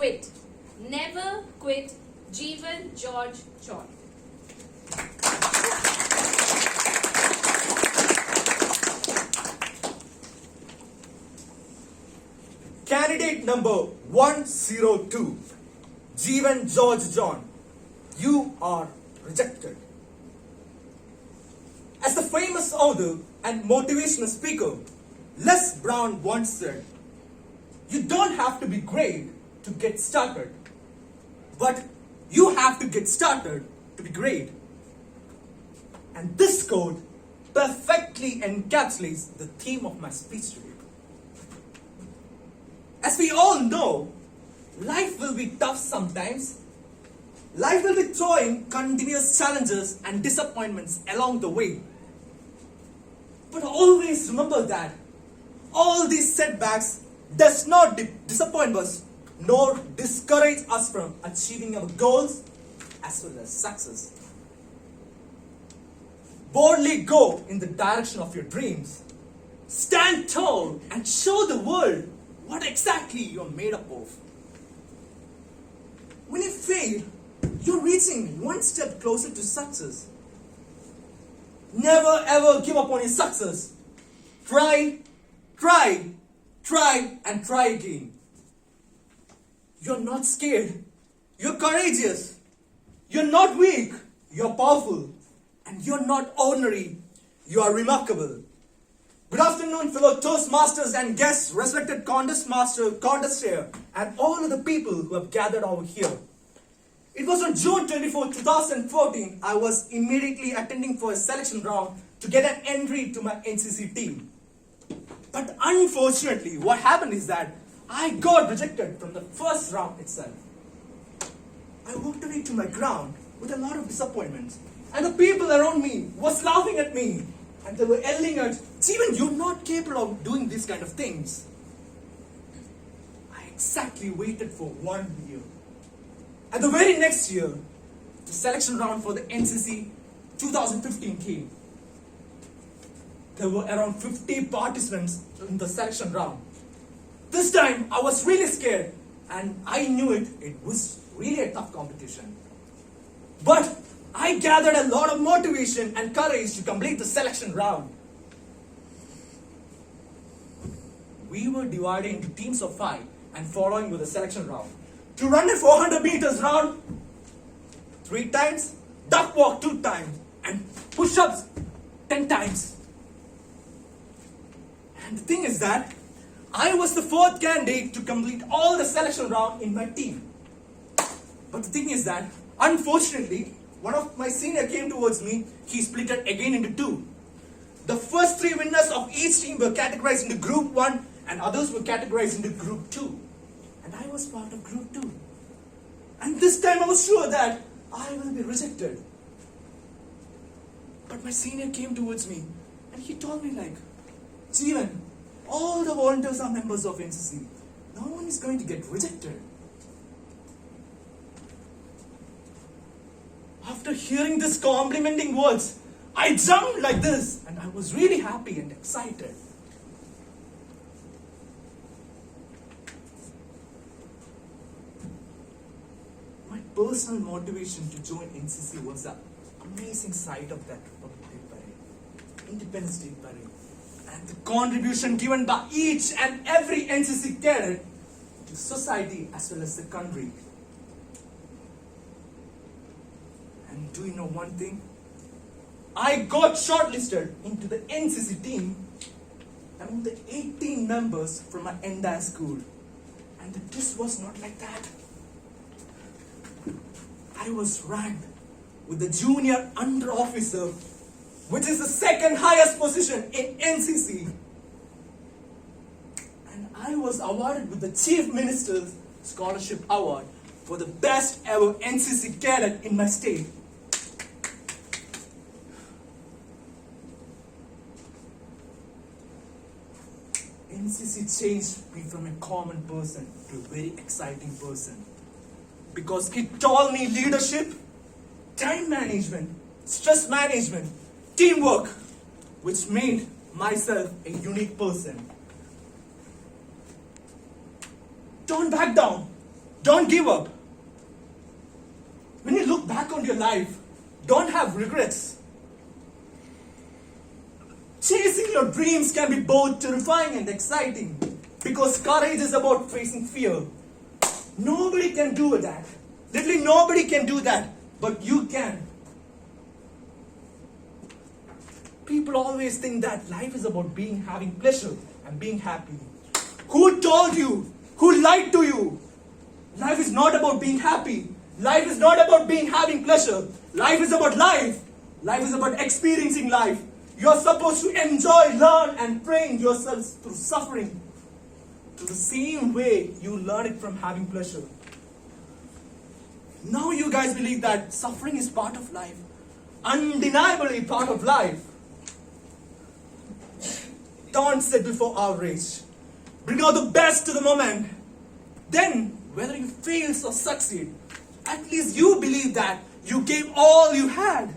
quit. Never quit. Jeevan George John. Candidate number 102, Jeevan George John, you are rejected. As the famous author and motivational speaker Les Brown once said, you don't have to be great to get started, but you have to get started to be great. And this quote perfectly encapsulates the theme of my speech today. As we all know, life will be tough sometimes. Life will be throwing continuous challenges and disappointments along the way. But always remember that all these setbacks does not disappoint us nor discourage us from achieving our goals as well as success. Boldly go in the direction of your dreams. Stand tall and show the world what exactly you're made up of. When you fail, you're reaching one step closer to success. Never ever give up on your success. Try, and try again. You're not scared. You're courageous. You're not weak. You're powerful. And you're not ordinary. You are remarkable. Good afternoon, fellow Toastmasters and guests, respected contest master, contest chair, and all of the people who have gathered over here. It was on June 24, 2014, I was immediately attending for a selection round to get an entry to my NCC team. But unfortunately, what happened is that I got rejected from the first round itself. I walked away to my ground with a lot of disappointments, and the people around me was laughing at me, and they were yelling at, Jeevan, you're not capable of doing these kind of things. I exactly waited for 1 year. And the very next year, the selection round for the NCC 2015 came. There were around 50 participants in the selection round. This time, I was really scared, and I knew it was really a tough competition. But I gathered a lot of motivation and courage to complete the selection round. We were divided into teams of 5 and following with the selection round. To run a 400 meters round 3 times, duck walk 2 times, and push-ups 10 times. And the thing is that I was the 4th candidate to complete all the selection round in my team. But the thing is that, unfortunately, one of my senior came towards me, he split it again into 2. The first 3 winners of each team were categorized into group 1 and others were categorized into group 2. And I was part of group 2. And this time I was sure that I will be rejected. But my senior came towards me and he told me like, Jeevan, all the volunteers are members of NCC. No one is going to get rejected. After hearing these complimenting words, I jumped like this and I was really happy and excited. My personal motivation to join NCC was the amazing sight of that Republic Day parade, Independence Day parade, and the contribution given by each and every NCC cadet to society as well as the country. And do you know one thing? I got shortlisted into the NCC team among the 18 members from my entire school. And the twist was not like that. I was ranked with the junior under officer, which is the 2nd highest position in NCC. And I was awarded with the Chief Minister's Scholarship Award for the best ever NCC cadet in my state. NCC changed me from a common person to a very exciting person because it taught me leadership, time management, stress management, teamwork, which made myself a unique person. Don't back down. Don't give up. When you look back on your life, don't have regrets. Chasing your dreams can be both terrifying and exciting because courage is about facing fear. Nobody can do that. Literally nobody can do that, but you can. People always think that life is about having pleasure and being happy. Who told you? Who lied to you? Life is not about being happy. Life is not about having pleasure. Life is about life. Life is about experiencing life. You are supposed to enjoy, learn, and train yourselves through suffering. To the same way you learn it from having pleasure. Now you guys believe that suffering is part of life. Undeniably part of life. Don't settle for average. Bring out the best to the moment. Then, whether you fail or succeed, at least you believe that you gave all you had.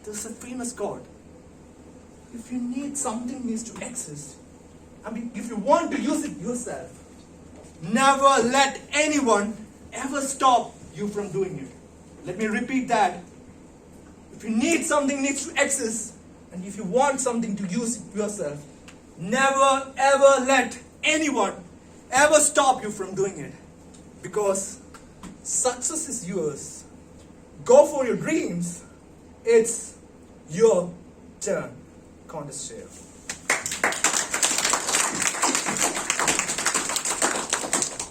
There's a famous quote. If you need something needs to exist, if you want to use it yourself, never let anyone ever stop you from doing it. Let me repeat that. If you need something needs to exist, and if you want something to use it yourself, never ever let anyone ever stop you from doing it. Because success is yours. Go for your dreams. It's your turn. Contest share.